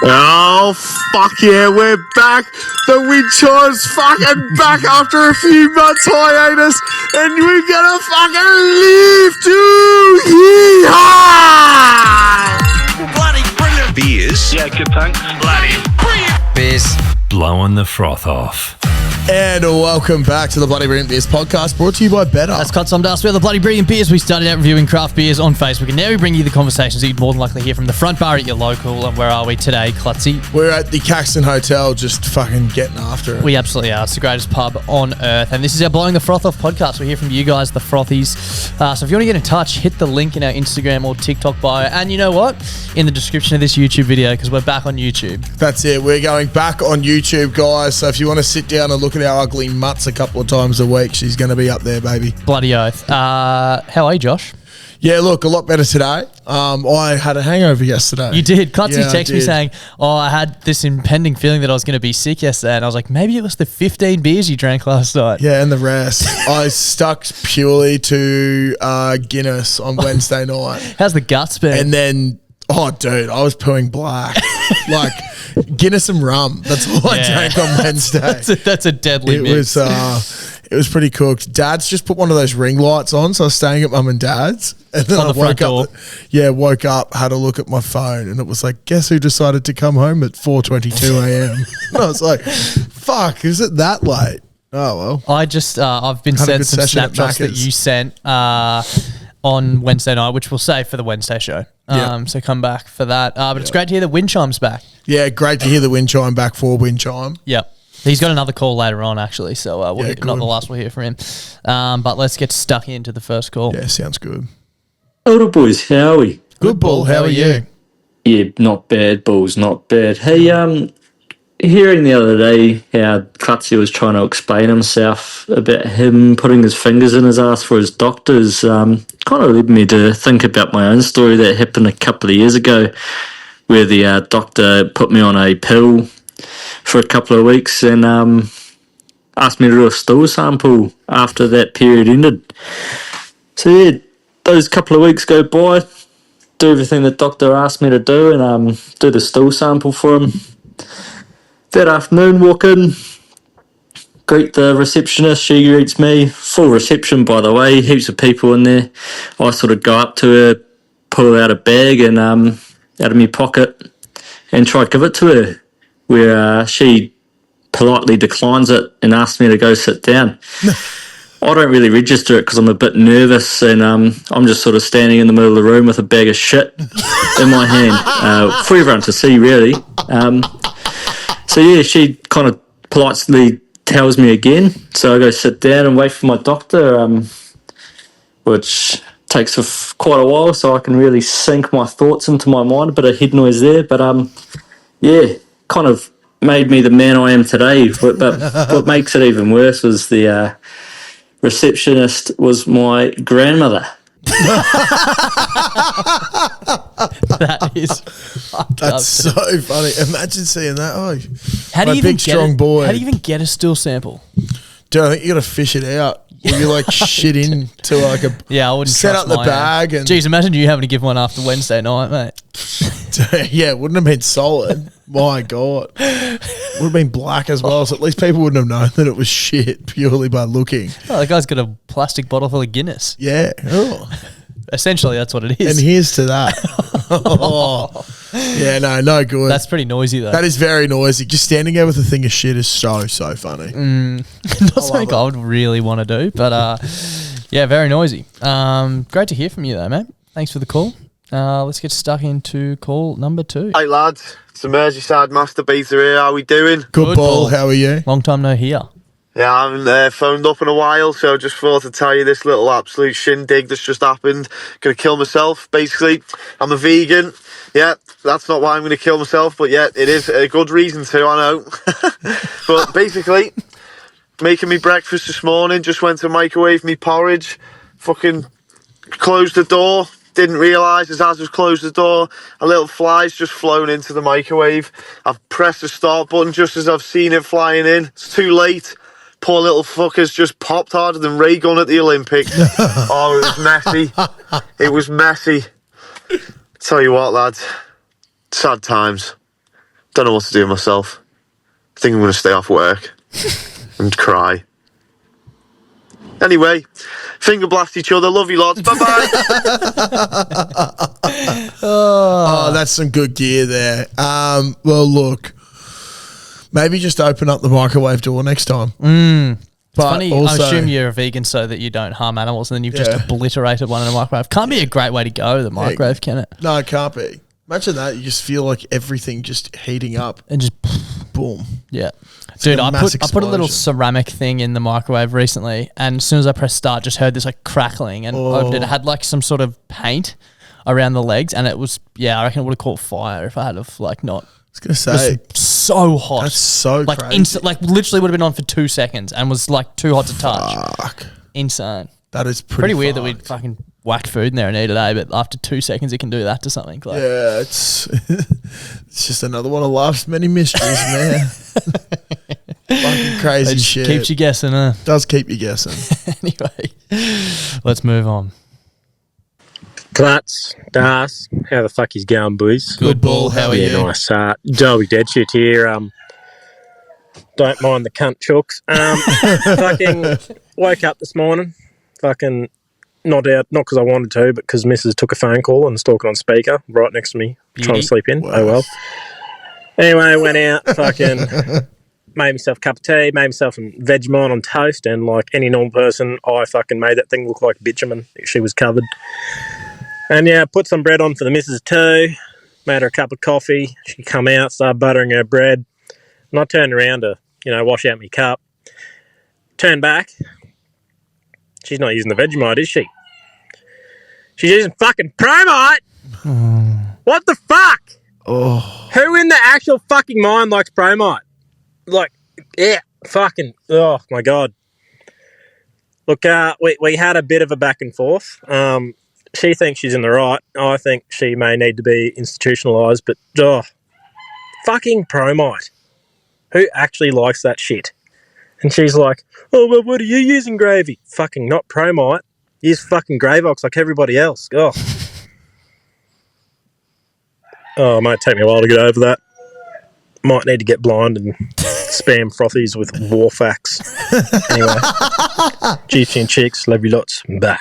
Oh, fuck yeah, we're back. The wind chime's fucking back after a few months hiatus, and we're gonna fucking live to yeehaw! Bloody brilliant. Beers. Yeah, good, thanks. Bloody brilliant. Beers. Blowing the Froth Off. And welcome back to the Bloody Brilliant Beers podcast, brought to you by Better. That's Clutzy. I'm Dust. We're the Bloody Brilliant Beers. We started out reviewing craft beers on Facebook, and now we bring you the conversations that you'd more than likely hear from the front bar at your local. And where are we today, Clutzy? We're at the Caxton Hotel, just fucking getting after it. We absolutely are. It's the greatest pub on earth. And this is our Blowing the Froth Off podcast. We hear from you guys, the Frothies. So if you want to get in touch, hit the link in our Instagram or TikTok bio. And you know what? In the description of this YouTube video, because we're back on YouTube. That's it. We're going back on YouTube, guys. So if you want to sit down and look at our ugly mutts a couple of times a week, she's going to be up there, baby. Bloody oath. How are you, Josh? Yeah, look, a lot better today. I had a hangover yesterday. You did. Clutzy texted me did. saying, I had this impending feeling that I was going to be sick yesterday. And I was like, maybe it was the 15 beers you drank last night. Yeah, and the rest. I stuck purely to Guinness on Wednesday night. How's the guts been? And then, oh, dude, I was pooing black. Like Guinness and rum. That's all I drank on Wednesday. That's a deadly mix. It was pretty cooked. Dad's just put one of those ring lights on, so I was staying at mum and dad's. And then On the front door. Woke up, had a look at my phone, and it was like, guess who decided to come home at 4:22 a.m. And I was like, fuck, is it that late? Oh, well. I just, I've been Had a sent good some session at snapshots that Macca's. you sent on Wednesday night, which we'll save for the Wednesday show. Yeah. So come back for that. But it's great to hear the wind chime's back. Yeah, great to hear the wind chime back for wind chime. Yep. He's got another call later on, actually, so not good. the last we'll hear from him. But let's get stuck into the first call. Yeah, sounds good. Hello, boys. How are we? Good, Bull. How are you? Yeah, not bad, Bulls. Not bad. Hey, hearing the other day how Clutzy was trying to explain himself about him putting his fingers in his ass for his doctors, kind of led me to think about my own story that happened a couple of years ago, where the doctor put me on a pill for a couple of weeks and asked me to do a stool sample after that period ended. So yeah, those couple of weeks go by, do everything the doctor asked me to do and do the stool sample for him. That afternoon, walk in, greet the receptionist, she greets me, full reception by the way, heaps of people in there. I sort of go up to her, pull out a bag and out of my pocket and try to give it to her, where she politely declines it and asks me to go sit down. I don't really register it because I'm a bit nervous and I'm just sort of standing in the middle of the room with a bag of shit in my hand for everyone to see, really. So yeah, she kind of politely tells me again. So I go sit down and wait for my doctor, which takes quite a while so I can really sink my thoughts into my mind. A bit of head noise there, but yeah, kind of made me the man I am today. But what makes it even worse was the receptionist was my grandmother. That is fucked That's up. so funny. Imagine seeing that. Oh, How do my you even big, strong get boy. How do you even get a stool sample? Dude, I think you got to fish it out. Or you like shit into like a Yeah, I wouldn't set trust up the my bag and Jeez, imagine you having to give one after Wednesday night, mate. yeah, it wouldn't have been solid. My God, would have been black as well. So at least people wouldn't have known that it was shit purely by looking. Oh, the guy's got a plastic bottle full of Guinness. Yeah. Oh. Essentially, that's what it is. And here's to that. Oh. Yeah, no good. That's pretty noisy, though. That is very noisy. Just standing there with a thing of shit is so funny. Not something I would really want to do, but yeah, very noisy. Great to hear from you, though, mate. Thanks for the call. Let's get stuck into call number 2. Hey lads, it's the Merseyside Masturbator here. How we doing? Good ball. How are you? Long time no hear. Yeah, I haven't phoned up in a while, so I just thought to tell you this little absolute shindig that's just happened. Gonna kill myself, basically. I'm a vegan. Yeah, that's not why I'm gonna kill myself, but yeah, it is a good reason to, I know. But basically, making me breakfast this morning, just went to microwave me porridge, fucking closed the door. Didn't realise as I just closed the door, a little fly's just flown into the microwave. I've pressed the start button just as I've seen it flying in. It's too late. Poor little fucker's just popped harder than Ray Gun at the Olympics. Oh, it was messy. It was messy. Tell you what, lads. Sad times. Don't know what to do myself. I think I'm going to stay off work and cry. Anyway, finger blast each other. Love you lots. Bye-bye. Oh, that's some good gear there. Well, look, maybe just open up the microwave door next time. It's funny, also- I assume you're a vegan so that you don't harm animals and then you've just obliterated one in a microwave. Can't be a great way to go, the microwave, can it? No, it can't be. Imagine that. You just feel like everything just heating up. And just, Boom. yeah. Dude, a I mass put a little explosion. ceramic thing in the microwave recently, and as soon as I pressed start, just heard this like crackling, and opened it. It had like some sort of paint around the legs, and it was, I reckon it would have caught fire if I had have like not. I was going to say, It was so hot. that's so like crazy. like literally would have been on for 2 seconds and was like too hot to touch. Fuck. Insane. That is Pretty weird that fucked. we fucking whacked food in there and ate it, but after 2 seconds it can do that to something. Like, Yeah, it's it's just another one of life's many mysteries, man. Fucking crazy it just shit. keeps you guessing, huh? Does keep you guessing. Anyway, let's move on. Clutz, Das, how the fuck is going, boys? Good ball, how are Yeah, you? nice. Joey Deadshit here. Don't mind the cunt chooks. Fucking woke up this morning. Fucking not out, not because I wanted to, but because Mrs. took a phone call and was talking on speaker right next to me, trying to sleep in. Wow. Oh well. Anyway, I went out, fucking made myself a cup of tea, made myself some Vegemite on toast, and like any normal person, I fucking made that thing look like bitumen. She was covered. And yeah, put some bread on for the missus too. Made her a cup of coffee. She come out, started buttering her bread. And I turned around to, wash out my cup. Turned back. She's not using the Vegemite, is she? She's using fucking Promite! What the fuck? Oh, Who in the actual fucking mind likes Promite? Like, yeah, fucking, oh my God. Look, we had a bit of a back and forth. She thinks she's in the right. I think she may need to be institutionalised, but fucking Promite. Who actually likes that shit? And she's like, oh, well, what are you using, Gravy? Fucking not Promite. Use fucking Gravox like everybody else. Oh, it might take me a while to get over that. Might need to get blind and spam Frothies with war facts. Anyway, GT and chicks, love you lots. Bye.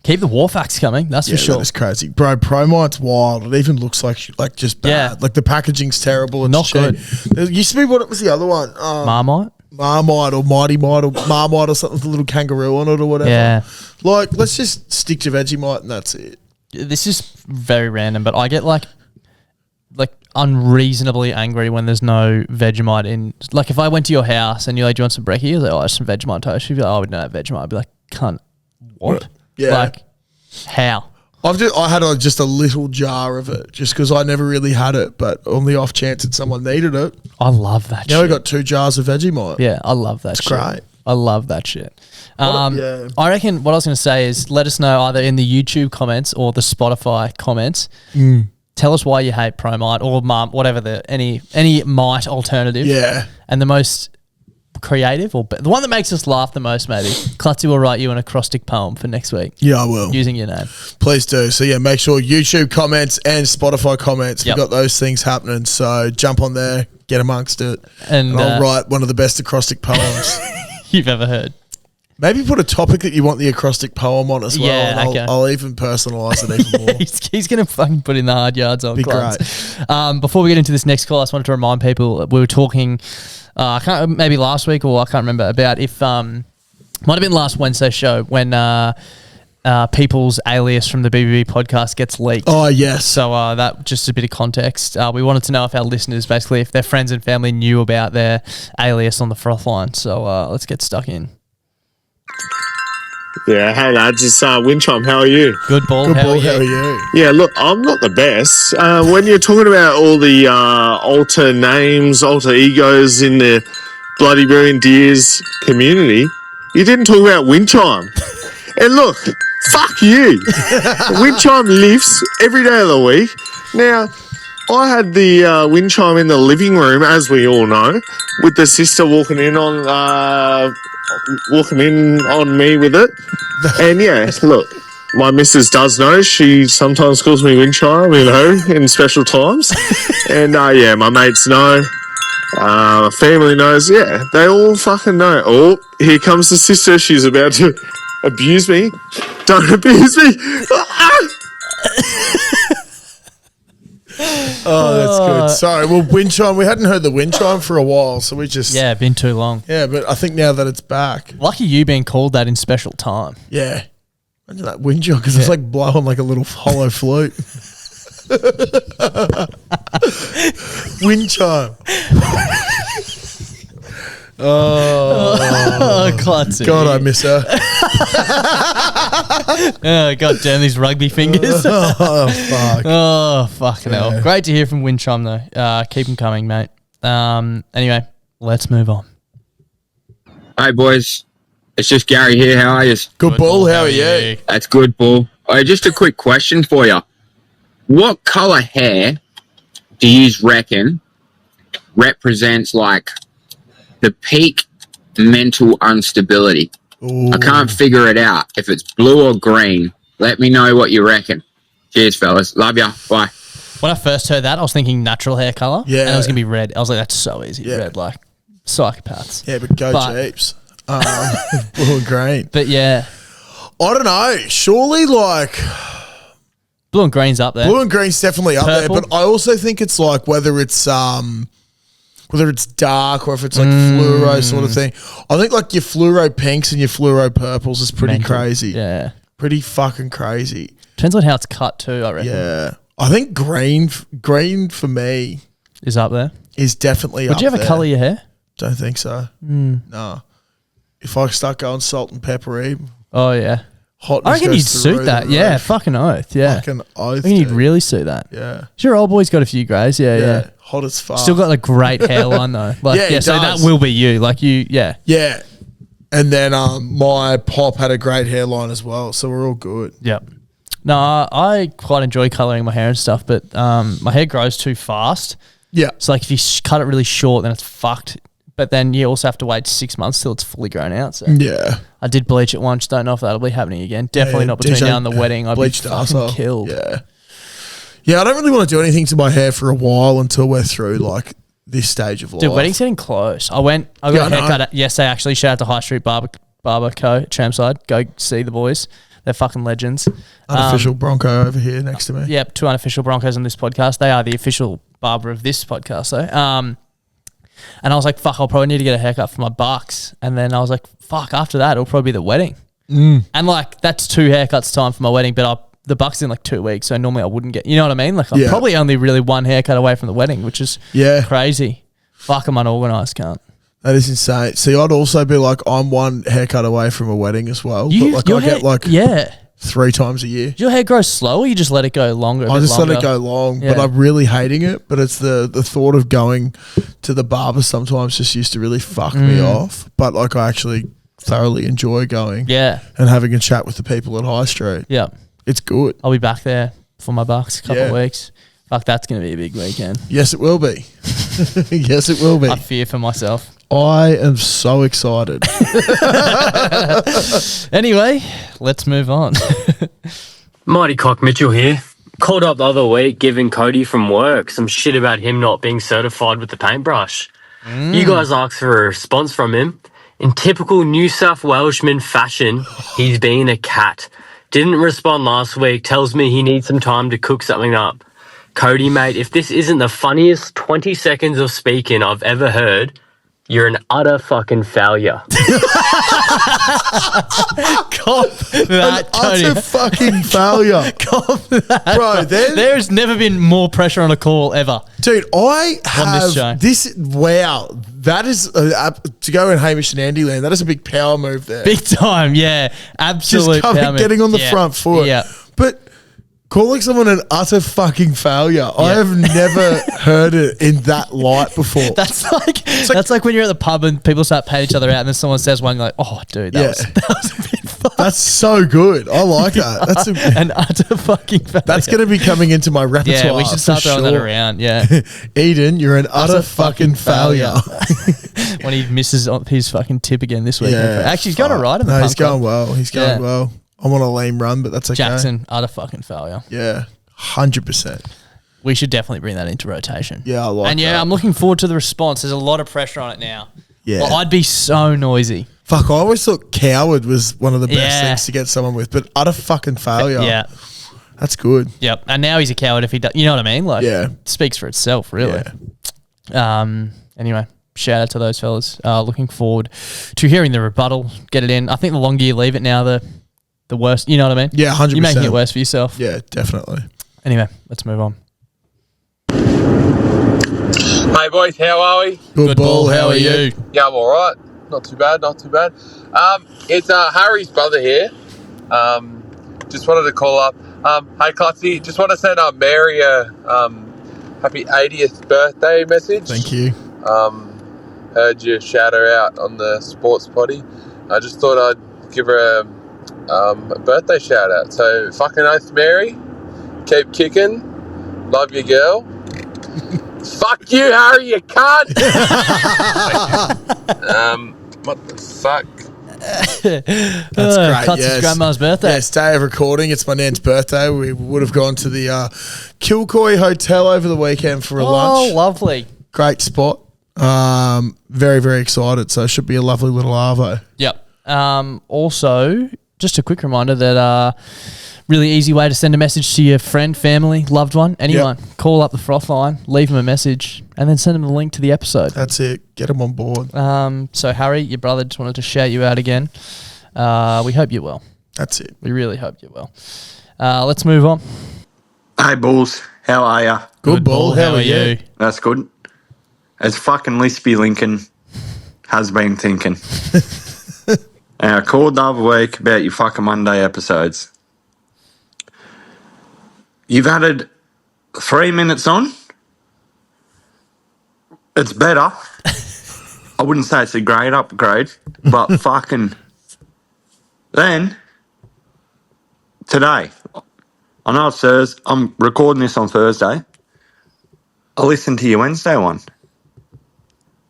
Keep the war facts coming, that's yeah, for sure. that is crazy. Bro, Promite's wild. It even looks like just bad. Yeah. Like the packaging's terrible. It's Not cheap. good. There used to be, what was the other one? Marmite? Marmite or Mighty Mite or Marmite or something with a little kangaroo on it or whatever. Yeah. Like, let's just stick to Vegemite and that's it. This is very random, but I get like unreasonably angry when there's no Vegemite in. Like if I went to your house and you're like, do you want some brekkie? You're like, oh, some Vegemite toast. You'd be like, oh, we don't have Vegemite. I'd be like, cunt, what? Yeah. Like, how? I had just a little jar of it just because I never really had it, but on the off chance that someone needed it. I love that Now shit. we got 2 jars of Vegemite. Yeah, I love that shit. great. I love that shit. Yeah. I reckon what I was going to say is let us know either in the YouTube comments or the Spotify comments. Tell us why you hate Promite or whatever any mite alternative. Yeah. And the most creative or the one that makes us laugh the most, maybe. Clutzy will write you an acrostic poem for next week Yeah, I will. using your name. Please do. So yeah, make sure YouTube comments and Spotify comments. Yep. We've got those things happening. So jump on there, get amongst it, And, and I'll write one of the best acrostic poems. You've ever heard. Maybe put a topic that you want the acrostic poem on as well. Yeah, and I'll, okay. I'll even personalise it even more. He's going to fucking put in the hard yards on Be Clutz. Before we get into this next call, I just wanted to remind people we were talking, maybe last week or I can't remember, about if, might have been last Wednesday's show when people's alias from the BBB podcast gets leaked. Oh, yes. So that just a bit of context. We wanted to know if our listeners, basically, if their friends and family knew about their alias on the froth line. So let's get stuck in. Yeah, hey lads, it's Winchom. How are you? Good ball. Good How ball. are you? How are you? Yeah, look, I'm not the best. When you're talking about all the alter names, alter egos in the Bloody Brilliant Deers community, you didn't talk about Winchime. And look, fuck you. Winchime lives every day of the week. Now, I had the wind chime in the living room, as we all know, with the sister walking in on me with it. And yeah, look, my missus does know. She sometimes calls me wind chime, in special times. And yeah, my mates know. My family knows. Yeah, they all fucking know. Oh, here comes the sister. She's about to abuse me. Don't abuse me. Oh, that's good. Sorry. Well, wind chime. We hadn't heard the wind chime for a while, so we just been too long. yeah. But I think now that it's back, Lucky you being called that in special time. yeah. Imagine that wind chime because it's like blowing like a little hollow flute. Wind chime. Oh, Clutzy. God, I miss her. Oh, God damn these rugby fingers. Oh, fuck. Oh, fucking hell. Great to hear from Wind Chime, though. Keep them coming, mate. Anyway, let's move on. Hey, boys. It's just Gary here. How are you? Good bull. How are you? That's good, bull. Just a quick question for you. What colour hair do you reckon represents, like, the peak mental instability? Ooh. I can't figure it out. If it's blue or green, let me know what you reckon. Cheers, fellas. Love ya. Bye. When I first heard that, I was thinking natural hair colour. Yeah. And it was going to be red. I was like, that's so easy. Yeah. Red, like psychopaths. Yeah, but go Jeeps. Blue and green. But yeah, I don't know. Surely, like, blue and green's up there. blue and green's definitely up Purple? there. But I also think it's like whether it's dark or if it's like fluoro sort of thing. I think like your fluoro pinks and your fluoro purples is pretty Mental. crazy. Yeah. Pretty fucking crazy. Depends on how it's cut too, I reckon. Yeah. I think green for me Is up there. is definitely Would up you ever there. colour your hair? Don't think so. No. If I start going salt and peppery, Oh, yeah. hotness I reckon goes you'd through suit the that. Yeah, roof. fucking oath. Yeah. Fucking I oath. think you'd dude. really suit that. Yeah. Sure, old boy's got a few greys. Yeah. Hot as fuck. Still got a great hairline though. Like, Yeah, he so does. that will be you. Like you, yeah. Yeah. And then my pop had a great hairline as well, so we're all good. Yep. No, I quite enjoy colouring my hair and stuff, but my hair grows too fast. Yeah. So like if you cut it really short, then it's fucked. But then you also have to wait 6 months till it's fully grown out. So Yeah. I did bleach it once. Don't know if that'll be happening again. Definitely not between DJ now and the wedding. I'd be bleached fucking arsehole. killed. Yeah. Yeah, I don't really want to do anything to my hair for a while until we're through like this stage of life. Dude, wedding's getting close. I got Yeah, a I know. haircut yesterday, actually. Shout out to High Street Barber Co. Champside. Go see the boys. They're fucking legends. Unofficial Bronco over here next to me. Yep, 2 unofficial Broncos on this podcast. They are the official barber of this podcast, though. And I was like, fuck, I'll probably need to get a haircut for my bucks. And then I was like, fuck, after that, it'll probably be the wedding. And like, that's 2 haircuts time for my wedding, but the bucks in like 2 weeks. So normally I wouldn't get, you know what I mean? Like, I'm Yeah. probably only really 1 haircut away from the wedding, which is crazy. Fuck, I'm unorganised, cunt. That is insane. See, I'd also be like, I'm 1 haircut away from a wedding as well. But like, your I get like yeah. 3 times a year. Does your hair grow slow or you just let it go longer? I just let it go long, but Yeah. I'm really hating it. But it's the thought of going to the barber sometimes just used to really fuck me off. But like, I actually thoroughly enjoy going Yeah. and having a chat with the people at High Street. Yeah. It's good. I'll be back there for my bucks a couple Yeah. of weeks. Fuck, that's going to be a big weekend. Yes, it will be. Yes, it will be. I fear for myself. I am so excited. Anyway, let's move on. Mighty Cock Mitchell here. Called up the other week giving Cody from work some shit about him not being certified with the paintbrush. You guys asked for a response from him. In typical New South Welshman fashion, he's being a cat. Didn't respond last week, tells me he needs some time to cook something up. Cody, mate, if this isn't the funniest 20 seconds of speaking I've ever heard, you're an utter fucking failure. Cop that, Cody. Utter fucking failure. Cop that. Bro, There's never been more pressure on a call ever. Dude, I On this show. have this. Wow, that is to go in Hamish and Andy land. That is a big power move there. Big time, yeah. Just Absolute coming, power move. getting on the Yeah. front foot. Yeah. But calling someone an utter fucking failure, I have never heard it in that light before. That's like when you're at the pub and people start paying each other out and then someone says one, you're like, oh, dude, that was a bit fucked. That's so good. I like that. That's An utter fucking failure. that's going to be coming into my repertoire. Yeah, we should start for throwing that sure. around, yeah. Eden, you're an utter fucking failure. When he misses on his fucking tip again this weekend. Yeah, Actually, he's going all right in the No, pub he's going club. well. He's going Yeah. well. I'm on a lame run, but that's okay. Jackson, utter fucking failure. Yeah, 100%. We should definitely bring that into rotation. Yeah, I like And that. I'm looking forward to the response. There's a lot of pressure on it now. Yeah. Well, I'd be so noisy. Fuck, I always thought coward was one of the best Yeah. things to get someone with, but utter fucking failure. Yeah. That's good. Yep. And now he's a coward if he does. You know what I mean? Like, Yeah. it speaks for itself, really. Yeah. Anyway, shout out to those fellas. Looking forward to hearing the rebuttal. Get it in. I think the longer you leave it now, the worse. You know what I mean? Yeah, 100%. You're making it worse for yourself. Yeah, definitely. Anyway, let's move on. Hey boys, how are we? Good ball. How are you? Yeah, I'm alright. Not too bad, not too bad. It's Harry's brother here. Just wanted to call up. Hey Clutzy, just want to send Mary a happy 80th birthday message. Thank you. Heard you shout her out on the sports potty. I just thought I'd give her a birthday shout out. So fucking oath, Mary. Keep kicking. Love you, girl. Fuck you, Harry, you cunt! What the fuck? That's great. Clutzy's grandma's birthday. Yes, day of recording. It's my nan's birthday. We would have gone to the Kilcoy Hotel over the weekend for a lunch. Oh, lovely. Great spot. Very, very excited. So it should be a lovely little arvo. Yep. Also, just a quick reminder that really easy way to send a message to your friend, family, loved one, anyone. Yep. Call up the Froth line, leave them a message, and then send them the link to the episode. That's it. Get them on board. So, Harry, your brother just wanted to shout you out again. We hope you're well. That's it. We really hope you're well. Let's move on. Hey, Bulls. How are ya? Good ball. How are you? That's good. As fucking Lispy Lincoln has been thinking. And I called the other week about your fucking Monday episodes. You've added 3 minutes on. It's better. I wouldn't say it's a great upgrade, but fucking... Then, today, I know it's Thursday. I'm recording this on Thursday. I listened to your Wednesday one.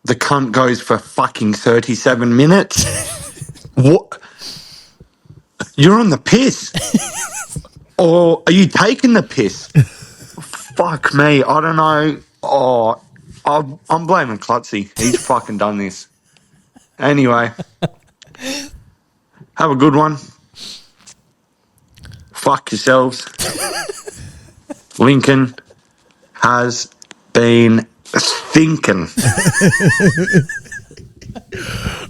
The cunt goes for fucking 37 minutes. What? You're on the piss. Or are you taking the piss? Fuck me. I don't know. Oh, I'm blaming Clutzy. He's fucking done this. Anyway. Have a good one. Fuck yourselves. Lincoln has been thinking.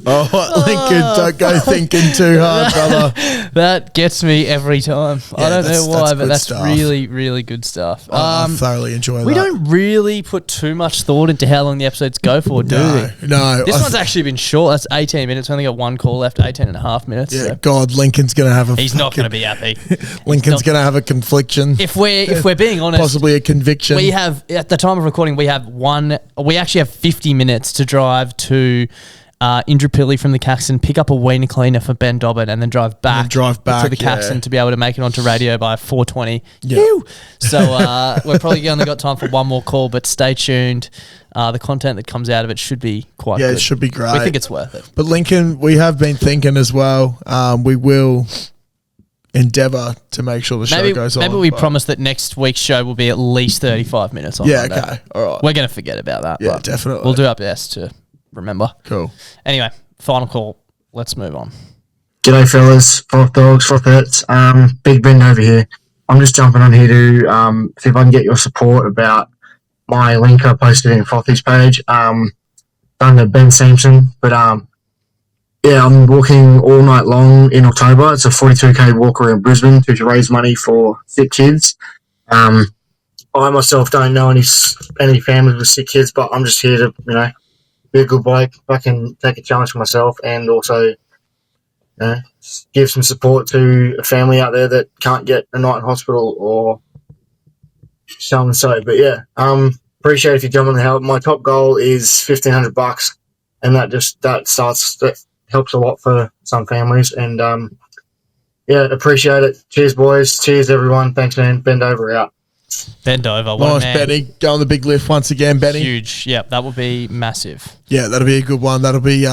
Oh, Lincoln, don't go thinking too hard, brother. That gets me every time. I don't know why, but that's stuff. really, really good stuff. I thoroughly enjoy that. We don't really put too much thought into how long the episodes go for, do we? No. This one's actually been short. That's 18 minutes. We only got one call left, 18 and a half minutes. Yeah, So. God, Lincoln's going to have a He's not going to be happy. Lincoln's going to have a confliction. If we're being honest, possibly a conviction. we have, at the time of recording, we actually have 50 minutes to drive to Indooroopilly from the Caxton, pick up a wiener cleaner for Ben Dobbin, and then drive back to the Caxton to be able to make it onto radio by 4:20. Yeah. So we're probably only got time for one more call, but stay tuned. The content that comes out of it should be quite good. it should be great. We think it's worth it. But Lincoln, we have been thinking as well. We will endeavour to make sure the show goes on. Maybe we promise that next week's show will be at least 35 minutes on Monday. Okay. All right. We're going to forget about that. Yeah, but definitely. We'll do our best to remember. Cool. Anyway, final call. Let's move on. G'day fellas, Froth Dogs, Frothettes. Big Ben over here. I'm just jumping on here to see if I can get your support about my link I posted in Frothies page. Done to Ben Sampson, but I'm walking all night long in October. It's a 42k walk around Brisbane to raise money for sick kids. I myself don't know any families with sick kids, but I'm just here to be a good bloke. I can take a challenge for myself and also give some support to a family out there that can't get a night in hospital or so and so. But appreciate if you jump on the help. My top goal is $1,500, and that helps a lot for some families. And appreciate it. Cheers, boys. Cheers, everyone. Thanks, man. Bend over out. Bend over. Nice, Benny. Go on the big lift once again, Benny. Huge. Yep, that will be massive. Yeah, that'll be a good one. That'll be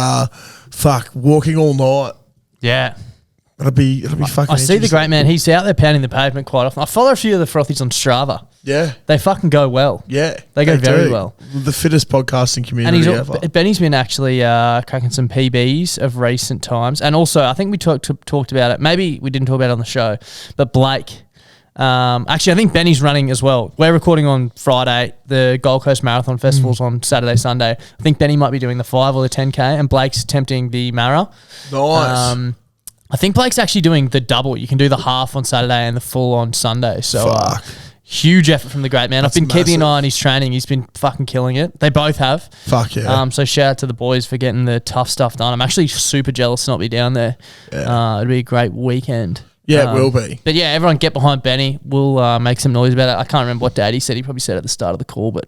walking all night. Yeah. It'll be fucking. I see the interesting. great man. He's out there pounding the pavement quite often. I follow a few of the Frothies on Strava. Yeah, they fucking go well. Yeah, they go very do. well. The fittest podcasting community ever. Benny's been actually cracking some PBs of recent times, and also I think we talked about it. Maybe we didn't talk about it on the show, but Blake. Actually, I think Benny's running as well. We're recording on Friday. The Gold Coast Marathon Festival's on Saturday, Sunday. I think Benny might be doing the 5 or the 10K, and Blake's attempting the Mara. Nice. I think Blake's actually doing the double. You can do the half on Saturday and the full on Sunday. So huge effort from the great man. I've been keeping an eye on his training. He's been fucking killing it. They both have. Fuck yeah. So shout out to the boys for getting the tough stuff done. I'm actually super jealous to not be down there. Yeah. It'd be a great weekend. Yeah, it will be. But yeah, everyone get behind Benny. We'll make some noise about it. I can't remember what date he said. He probably said at the start of the call, but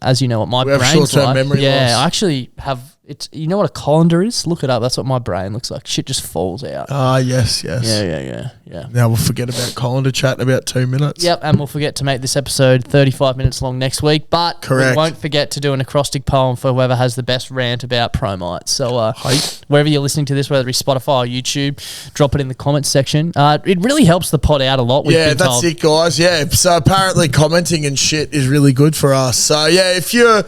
as you know what my brain's like. Memory loss. loss. I actually have it's. You know what a colander is? Look it up. That's what my brain looks like. Shit just falls out. Ah, yes. Yeah. Now we'll forget about Colander chat in about 2 minutes. Yep, and we'll forget to make this episode 35 minutes long next week. But Correct. we won't forget to do an acrostic poem for whoever has the best rant about Promite. So wherever you're listening to this, whether it's Spotify or YouTube, drop it in the comments section. It really helps the pod out a lot. Yeah, that's it, guys. Yeah, so apparently commenting and shit is really good for us. So yeah, if you're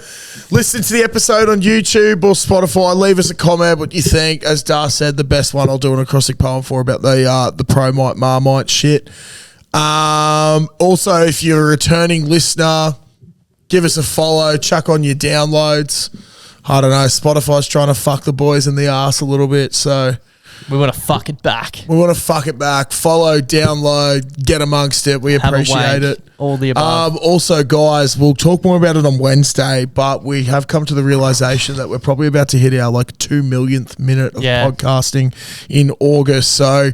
listening to the episode on YouTube or Spotify, leave us a comment what you think. As Dar said, the best one I'll do an acrostic poem for about the Promite Marmite shit. Also, if you're a returning listener, give us a follow, chuck on your downloads. I don't know, Spotify's trying to fuck the boys in the ass a little bit, so we want to fuck it back. Follow, download, get amongst it. We appreciate it. All the above. Also, guys, we'll talk more about it on Wednesday, but we have come to the realization that we're probably about to hit our 2 millionth minute of podcasting in August. So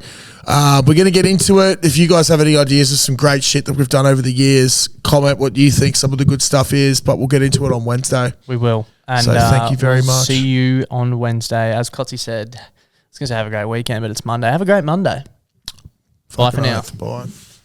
we're going to get into it. If you guys have any ideas of some great shit that we've done over the years, comment what you think some of the good stuff is, but we'll get into it on Wednesday. We will. And so thank you very much. See you on Wednesday. As Clutzy said, I was going to say have a great weekend, but it's Monday. Have a great Monday. Bye for now. Bye.